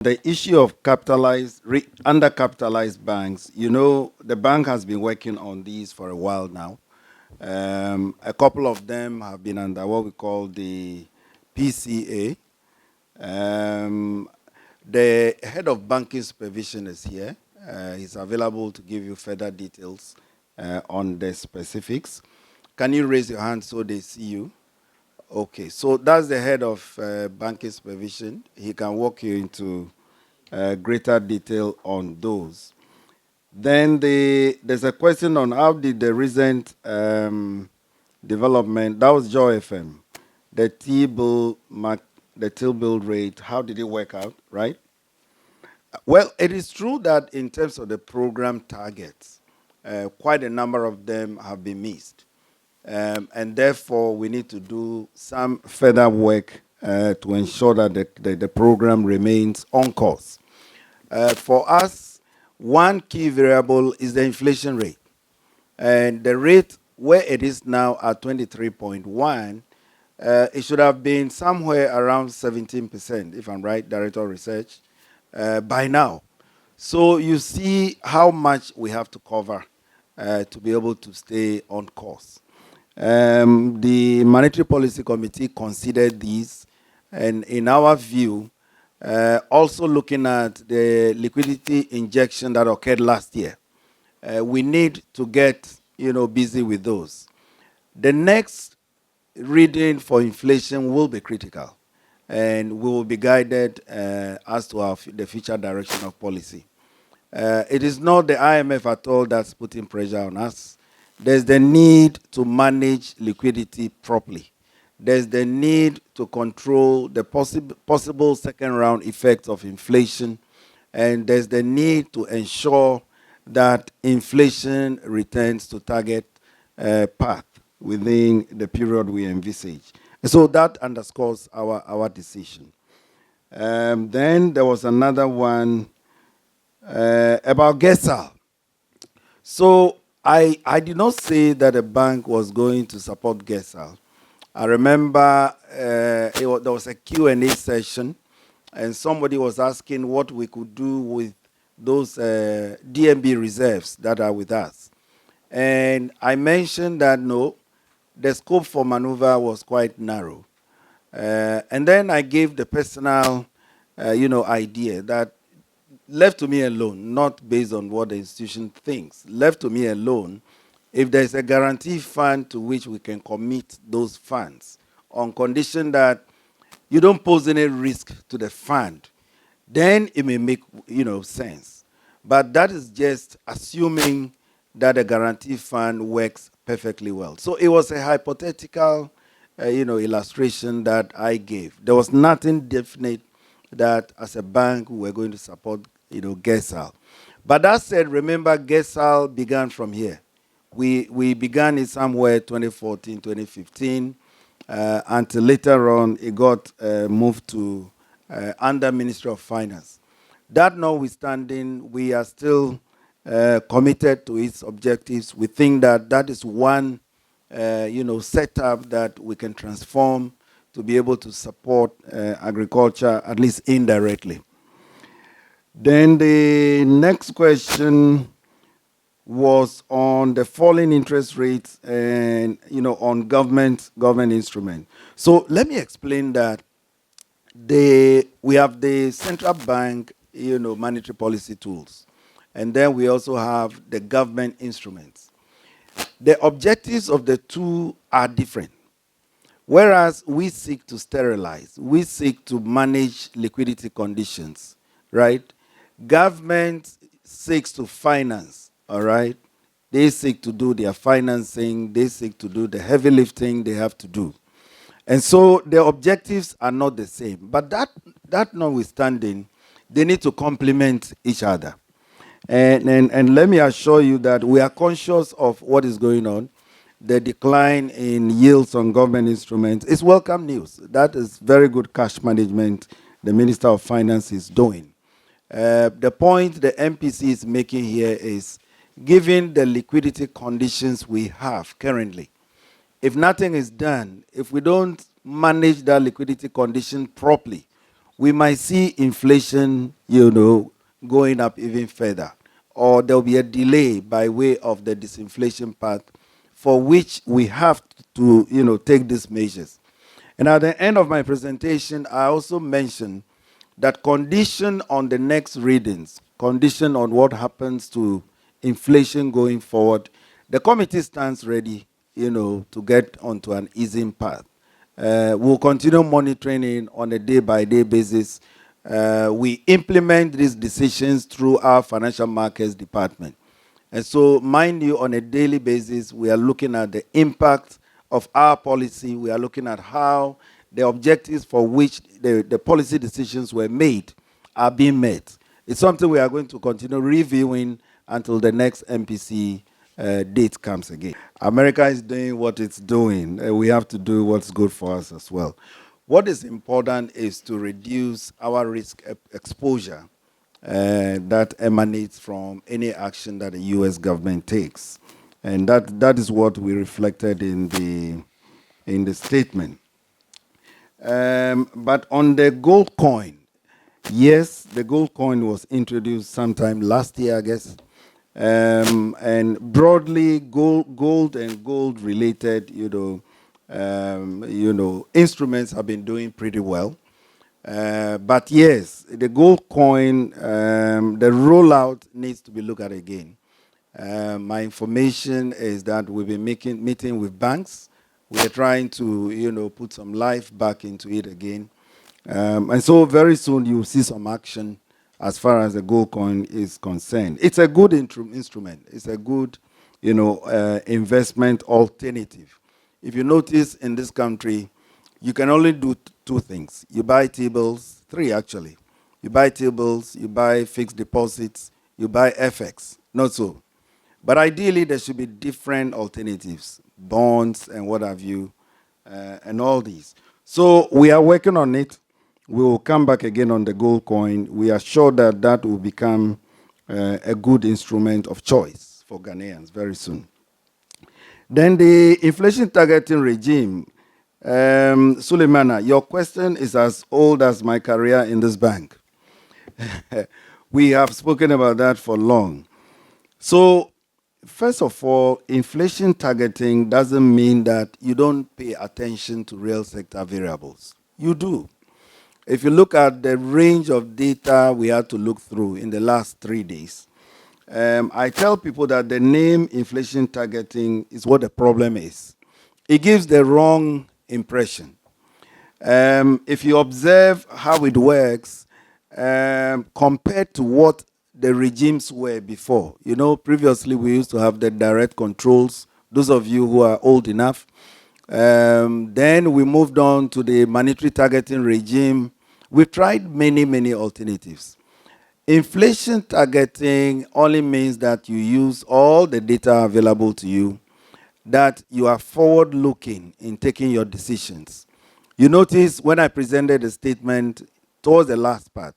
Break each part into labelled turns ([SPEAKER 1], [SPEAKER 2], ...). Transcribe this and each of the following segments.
[SPEAKER 1] The issue of undercapitalized banks, the bank has been working on these for a while now. A couple of them have been under what we call the PCA. The head of banking supervision is here. He's available to give you further details on the specifics. Can you raise your hand so they see you? Okay, so that's the head of banking supervision. He can walk you into greater detail on those. Then there's a question on how did the recent development, that was Joy FM, the T-bill rate, how did it work out, right? Well, it is true that in terms of the program targets, quite a number of them have been missed. And therefore, we need to do some further work to ensure that the program remains on course. For us, one key variable is the inflation rate. And the rate where it is now at 23.1, it should have been somewhere around 17%, if I'm right, Director of Research, by now. So you see how much we have to cover to be able to stay on course. The Monetary Policy Committee considered these, and in our view, also looking at the liquidity injection that occurred last year, we need to get busy with those. The next reading for inflation will be critical, and we will be guided as to the future direction of policy. It is not the IMF at all that's putting pressure on us. There's the need to manage liquidity properly. There's the need to control the possible second-round effects of inflation, and there's the need to ensure that inflation returns to target path within the period we envisage. So that underscores our decision. Then there was another one about GESAL. So I did not say that a bank was going to support GESAL. I remember there was a Q&A session, and somebody was asking what we could do with those DMB reserves that are with us. And I mentioned that, no, the scope for maneuver was quite narrow. And then I gave the personal, idea that left to me alone, not based on what the institution thinks, left to me alone, if there's a guarantee fund to which we can commit those funds on condition that you don't pose any risk to the fund, then it may make sense. But that is just assuming that the guarantee fund works perfectly well. So it was a hypothetical illustration that I gave. There was nothing definite that as a bank we were going to support GESAL. But that said, remember, GESAL began from here. We began it somewhere 2014, 2015, until later on it got moved to under Ministry of Finance. That notwithstanding, we are still committed to its objectives. We think that that is one setup that we can transform to be able to support agriculture, at least indirectly. Then the next question was on the falling interest rates and on government instrument. So let me explain that we have the central bank monetary policy tools, and then we also have the government instruments. The objectives of the two are different. Whereas we seek to sterilize, we seek to manage liquidity conditions, right? Government seeks to finance, all right? They seek to do their financing, they seek to do the heavy lifting they have to do. And so the objectives are not the same. But that notwithstanding, they need to complement each other. And let me assure you that we are conscious of what is going on. The decline in yields on government instruments is welcome news. That is very good cash management the Minister of Finance is doing. The point the MPC is making here is, given the liquidity conditions we have currently, if nothing is done, if we don't manage that liquidity condition properly, we might see inflation, going up even further, or there'll be a delay by way of the disinflation path, for which we have to, take these measures. And at the end of my presentation, I also mentioned that condition on the next readings, condition on what happens to inflation going forward, the committee stands ready, to get onto an easing path. We'll continue monitoring it on a day-by-day basis. We implement these decisions through our financial markets department. And so, mind you, on a daily basis, we are looking at the impact of our policy. We are looking at how the objectives for which the policy decisions were made are being met. It's something we are going to continue reviewing until the next MPC date comes again. America is doing what it's doing. We have to do what's good for us as well. What is important is to reduce our risk exposure that emanates from any action that the U.S. government takes. And that is what we reflected in the statement. But on the gold coin, yes, the gold coin was introduced sometime last year, I guess. And broadly, gold and gold-related, instruments have been doing pretty well. But yes, the gold coin, the rollout needs to be looked at again. My information is that we've been meeting with banks. We are trying to, put some life back into it again. And so very soon you'll see some action as far as the gold coin is concerned. It's a good instrument. It's a good, investment alternative. If you notice in this country, you can only do two things. You buy T-bills, three actually. You buy T-bills, you buy fixed deposits, you buy FX. Not so. But ideally, there should be different alternatives, bonds and what have you, and all these. So we are working on it. We will come back again on the gold coin. We are sure that that will become a good instrument of choice for Ghanaians very soon. Then the inflation targeting regime. Suleimana, your question is as old as my career in this bank. We have spoken about that for long. So, first of all, inflation targeting doesn't mean that you don't pay attention to real sector variables. You do. If you look at the range of data we had to look through in the last 3 days, I tell people that the name inflation targeting is what the problem is. It gives the wrong impression. If you observe how it works, compared to what the regimes were before, previously we used to have the direct controls. Those of you who are old enough, then we moved on to the monetary targeting regime. We tried many, many alternatives. Inflation targeting only means that you use all the data available to you, that you are forward-looking in taking your decisions. You notice when I presented the statement towards the last part,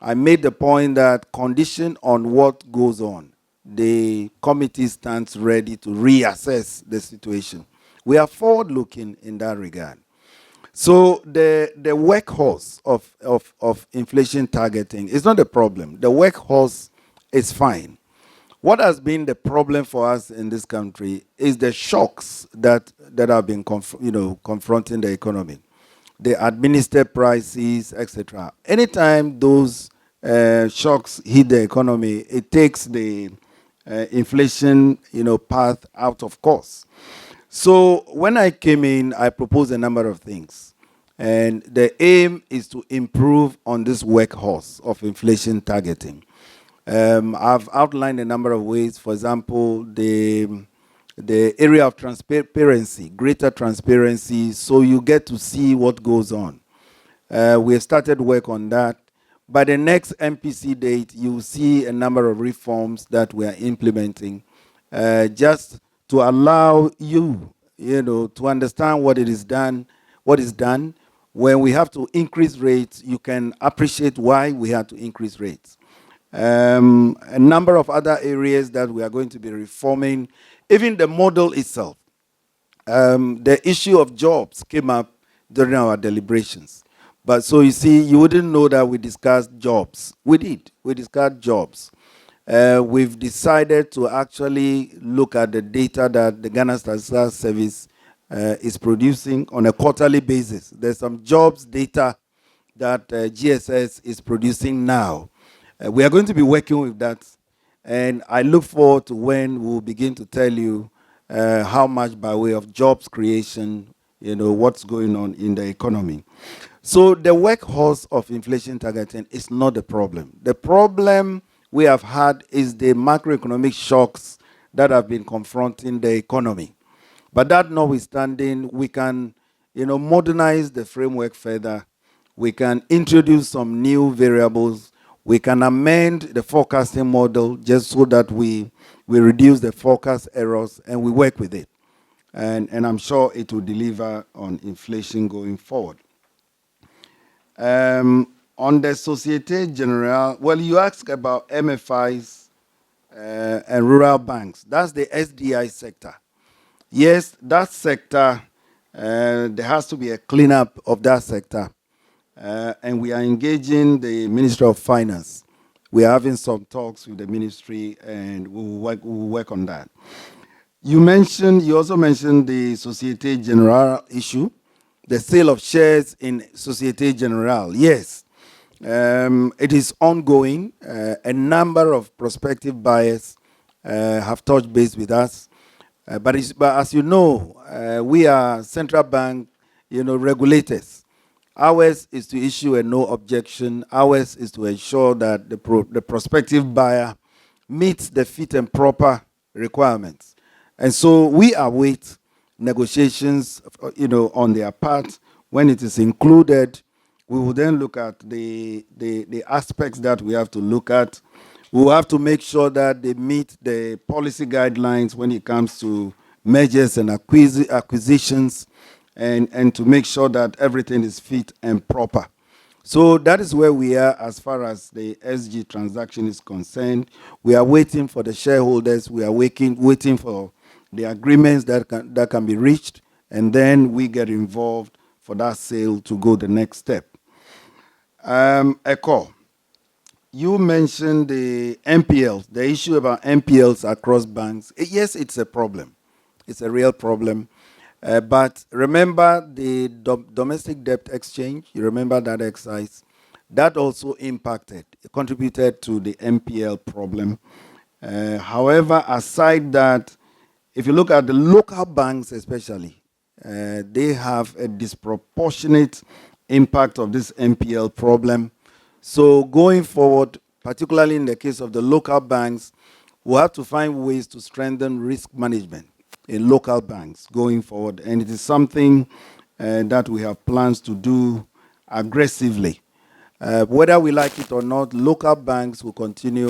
[SPEAKER 1] I made the point that condition on what goes on, the committee stands ready to reassess the situation. We are forward-looking in that regard. So the workhorse of inflation targeting is not a problem. The workhorse is fine. What has been the problem for us in this country is the shocks that have been confronting the economy, the administered prices, etc. Anytime those shocks hit the economy, it takes the inflation path out of course. So when I came in, I proposed a number of things. And the aim is to improve on this workhorse of inflation targeting. I've outlined a number of ways. For example, the area of transparency, greater transparency, so you get to see what goes on. We have started work on that. By the next MPC date, you will see a number of reforms that we are implementing, just to allow you, to understand what is done. When we have to increase rates, you can appreciate why we had to increase rates. A number of other areas that we are going to be reforming, even the model itself. The issue of jobs came up during our deliberations. But so you see, you wouldn't know that we discussed jobs. We did. We discussed jobs. We've decided to actually look at the data that the Ghana Statistical Service is producing on a quarterly basis. There's some jobs data that GSS is producing now. We are going to be working with that, and I look forward to when we'll begin to tell you how much by way of jobs creation, what's going on in the economy. So the workhorse of inflation targeting is not the problem. The problem we have had is the macroeconomic shocks that have been confronting the economy. But that notwithstanding, we can, modernize the framework further. We can introduce some new variables. We can amend the forecasting model just so that we reduce the forecast errors and we work with it. And I'm sure it will deliver on inflation going forward. On the Societe Generale, well, you asked about MFIs and rural banks. That's the SDI sector. Yes, that sector, there has to be a cleanup of that sector. And we are engaging the Ministry of Finance. We are having some talks with the ministry, and we'll work on that. You also mentioned the Societe Generale issue, the sale of shares in Societe Generale. Yes, it is ongoing. A number of prospective buyers have touched base with us. But as you know, we are central bank, regulators. Ours is to issue a no objection. Ours is to ensure that the prospective buyer meets the fit and proper requirements. And so we await negotiations, on their part. When it is included, we will then look at the aspects that we have to look at. We will have to make sure that they meet the policy guidelines when it comes to mergers and acquisitions, and to make sure that everything is fit and proper. So that is where we are as far as the SG transaction is concerned. We are waiting for the shareholders. We are waiting for the agreements that can be reached, and then we get involved for that sale to go the next step. Echo, you mentioned the NPLs, the issue about NPLs across banks. Yes, it's a problem. It's a real problem. But remember the domestic debt exchange, you remember that exercise? That also contributed to the NPL problem. However, aside that, if you look at the local banks especially, they have a disproportionate impact of this NPL problem. So going forward, particularly in the case of the local banks, we'll have to find ways to strengthen risk management in local banks going forward. And it is something that we have plans to do aggressively. Whether we like it or not, local banks will continue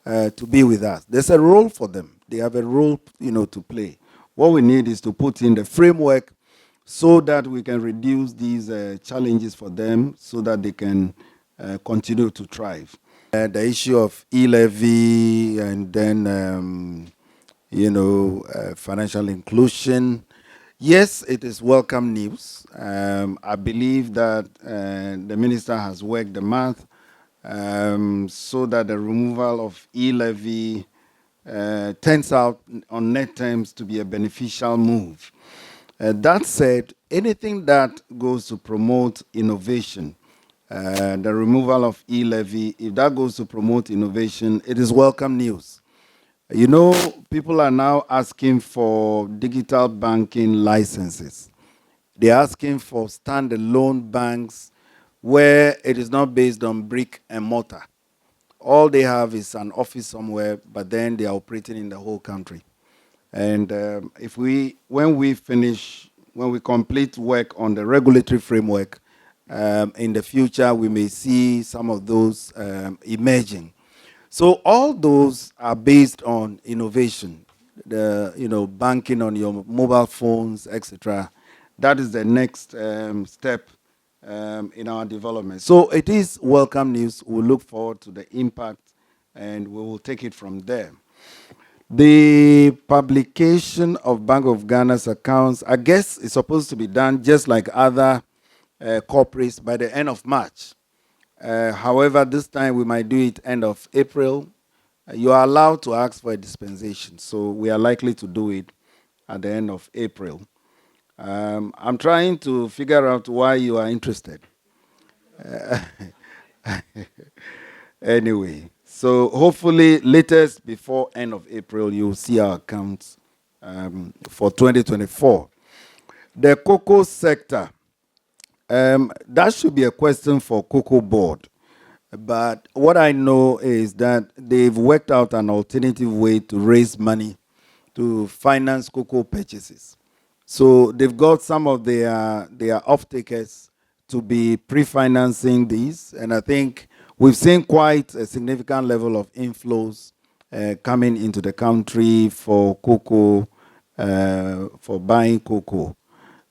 [SPEAKER 1] to be with us. There's a role for them. They have a role, to play. What we need is to put in the framework so that we can reduce these challenges for them so that they can continue to thrive. The issue of E-levy and then, financial inclusion. Yes, it is welcome news. I believe that the minister has worked the math so that the removal of E-levy turns out on net terms to be a beneficial move. That said, anything that goes to promote innovation, the removal of E-levy, if that goes to promote innovation, it is welcome news. People are now asking for digital banking licenses. They're asking for standalone banks where it is not based on brick and mortar. All they have is an office somewhere, but then they are operating in the whole country. And when we complete work on the regulatory framework, in the future, we may see some of those emerging. So all those are based on innovation, banking on your mobile phones, etc. That is the next step in our development. So it is welcome news. We look forward to the impact, and we will take it from there. The publication of Bank of Ghana's accounts, I guess, is supposed to be done just like other corporates by the end of March. However, this time we might do it end of April. You are allowed to ask for a dispensation, so we are likely to do it at the end of April. I'm trying to figure out why you are interested. Anyway, so hopefully latest before end of April, you'll see our accounts for 2024. The cocoa sector, that should be a question for Cocoa Board. But what I know is that they've worked out an alternative way to raise money to finance cocoa purchases. So they've got some of their off-takers to be pre-financing these, and I think we've seen quite a significant level of inflows coming into the country for cocoa, for buying cocoa.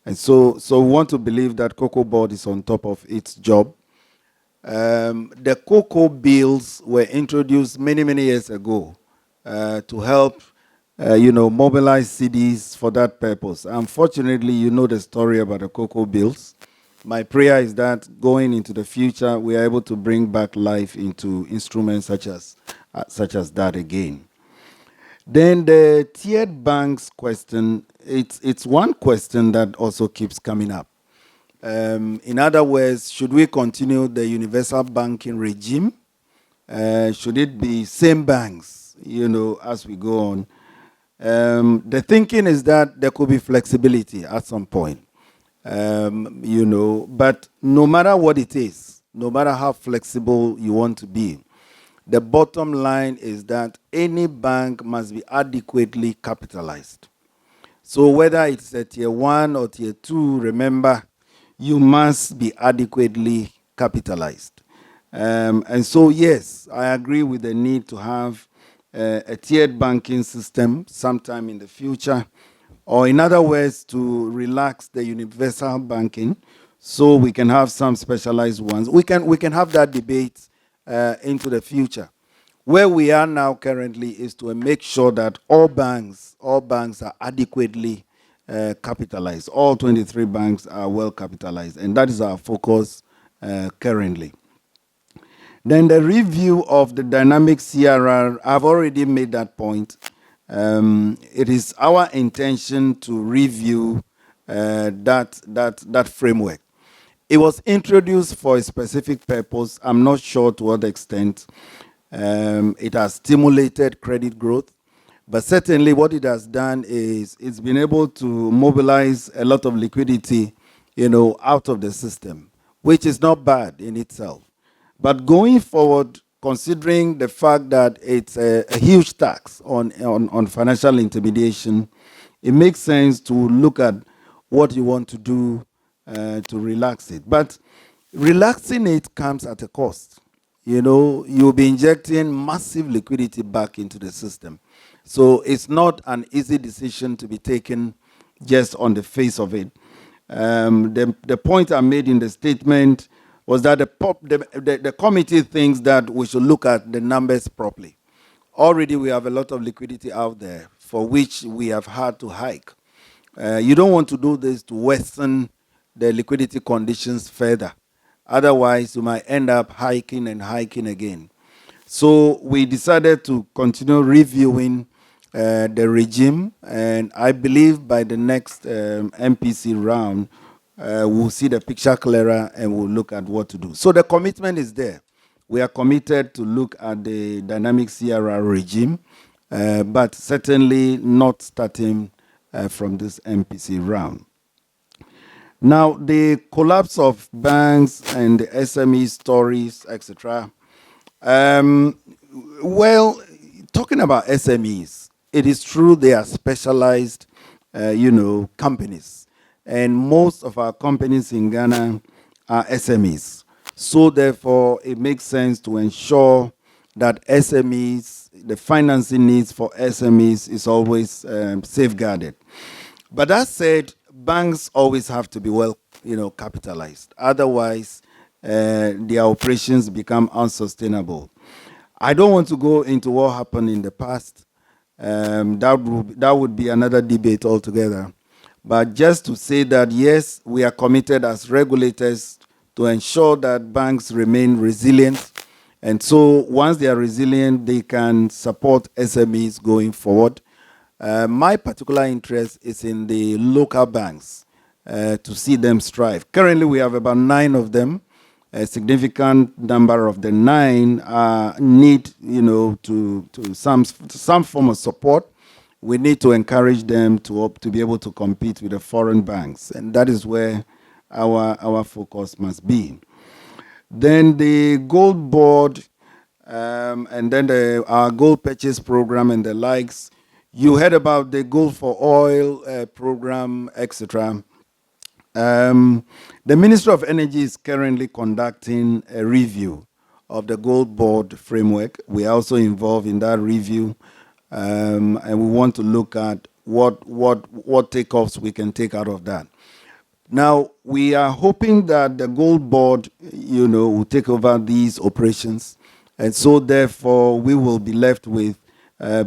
[SPEAKER 1] And so we want to believe that Cocoa Board is on top of its job. The cocoa bills were introduced many, many years ago to help, mobilize Cedis for that purpose. Unfortunately, you know the story about the cocoa bills. My prayer is that going into the future, we are able to bring back life into instruments such as that again. Then the tiered banks question, it's one question that also keeps coming up. In other words, should we continue the universal banking regime? Should it be same banks, as we go on? The thinking is that there could be flexibility at some point, but no matter what it is, no matter how flexible you want to be, the bottom line is that any bank must be adequately capitalized. So whether it's a tier 1 or tier 2, remember, you must be adequately capitalized. And so, yes, I agree with the need to have a tiered banking system sometime in the future, or in other words, to relax the universal banking so we can have some specialized ones. We can have that debate into the future. Where we are now currently is to make sure that all banks are adequately capitalized. All 23 banks are well capitalized, and that is our focus currently. Then the review of the dynamic CRR, I've already made that point. It is our intention to review that framework. It was introduced for a specific purpose. I'm not sure to what extent it has stimulated credit growth. But certainly what it has done is it's been able to mobilize a lot of liquidity, out of the system, which is not bad in itself. But going forward, considering the fact that it's a huge tax on financial intermediation, it makes sense to look at what you want to do to relax it. But relaxing it comes at a cost. You'll be injecting massive liquidity back into the system. So it's not an easy decision to be taken just on the face of it. The point I made in the statement was that the committee thinks that we should look at the numbers properly. Already we have a lot of liquidity out there for which we have had to hike. You don't want to do this to worsen the liquidity conditions further. Otherwise, you might end up hiking and hiking again. So we decided to continue reviewing the regime, and I believe by the next MPC round, we'll see the picture clearer and we'll look at what to do. So the commitment is there. We are committed to look at the dynamic CRR regime, but certainly not starting from this MPC round. Now, the collapse of banks and the SME stories, etc. Well, talking about SMEs, it is true they are specialized, companies. And most of our companies in Ghana are SMEs. So therefore, it makes sense to ensure that SMEs, the financing needs for SMEs is always safeguarded. But that said, banks always have to be well, capitalized. Otherwise, their operations become unsustainable. I don't want to go into what happened in the past. That would be another debate altogether. But just to say that, yes, we are committed as regulators to ensure that banks remain resilient. And so once they are resilient, they can support SMEs going forward. My particular interest is in the local banks to see them strive. Currently, we have about 9 of them. A significant number of the 9 need, to some form of support. We need to encourage them to be able to compete with the foreign banks, and that is where our focus must be. Then the gold board, and then our gold purchase program and the likes. You heard about the gold for oil program, etc. The Ministry of Energy is currently conducting a review of the gold board framework. We are also involved in that review, and we want to look at what takeoffs we can take out of that. Now, we are hoping that the gold board, will take over these operations, and so therefore we will be left with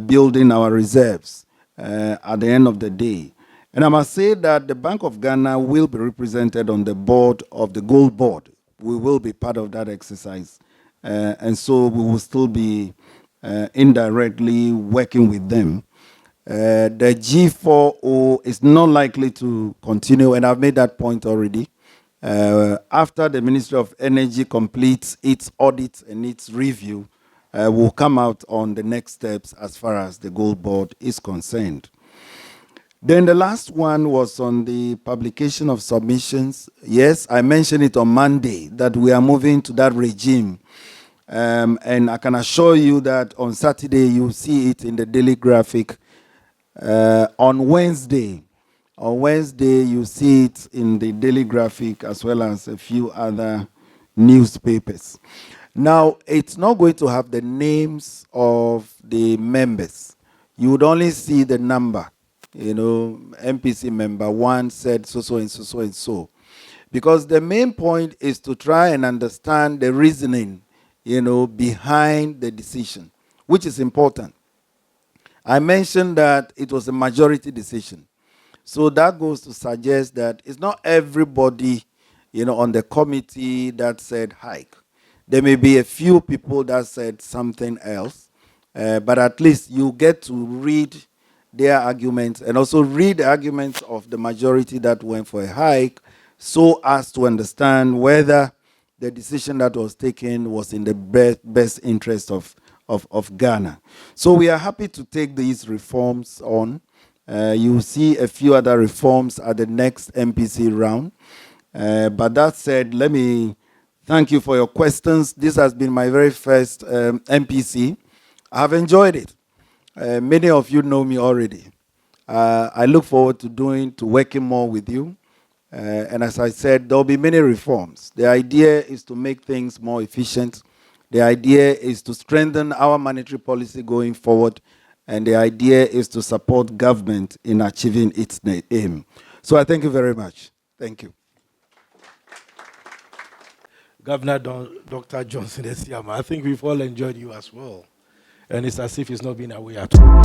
[SPEAKER 1] building our reserves at the end of the day. And I must say that the Bank of Ghana will be represented on the board of the gold board. We will be part of that exercise, and so we will still be indirectly working with them. The G4O is not likely to continue, and I've made that point already. After the Ministry of Energy completes its audit and its review, we'll come out on the next steps as far as the gold board is concerned. Then the last one was on the publication of submissions. Yes, I mentioned it on Monday that we are moving to that regime. And I can assure you that on Saturday you'll see it in the daily graphic. On Wednesday, you see it in the Daily Graphic as well as a few other newspapers. Now, it's not going to have the names of the members. You would only see the number. MPC member 1 said so and so and so. Because the main point is to try and understand the reasoning, behind the decision, which is important. I mentioned that it was a majority decision. So that goes to suggest that it's not everybody, on the committee that said hike. There may be a few people that said something else, but at least you get to read their arguments and also read the arguments of the majority that went for a hike so as to understand whether the decision that was taken was in the best interest of Ghana. So we are happy to take these reforms on. You will see a few other reforms at the next MPC round. But that said, let me thank you for your questions. This has been my very first MPC. I have enjoyed it. Many of you know me already. I look forward to working more with you. And as I said, there will be many reforms. The idea is to make things more efficient. The idea is to strengthen our monetary policy going forward. And the idea is to support government in achieving its aim. So I thank you very much. Thank you.
[SPEAKER 2] Governor Dr. Johnson Asiama, I think we've all enjoyed you as well. And it's as if it's not been away at all.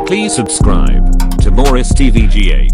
[SPEAKER 3] Please subscribe to Morris TVGH.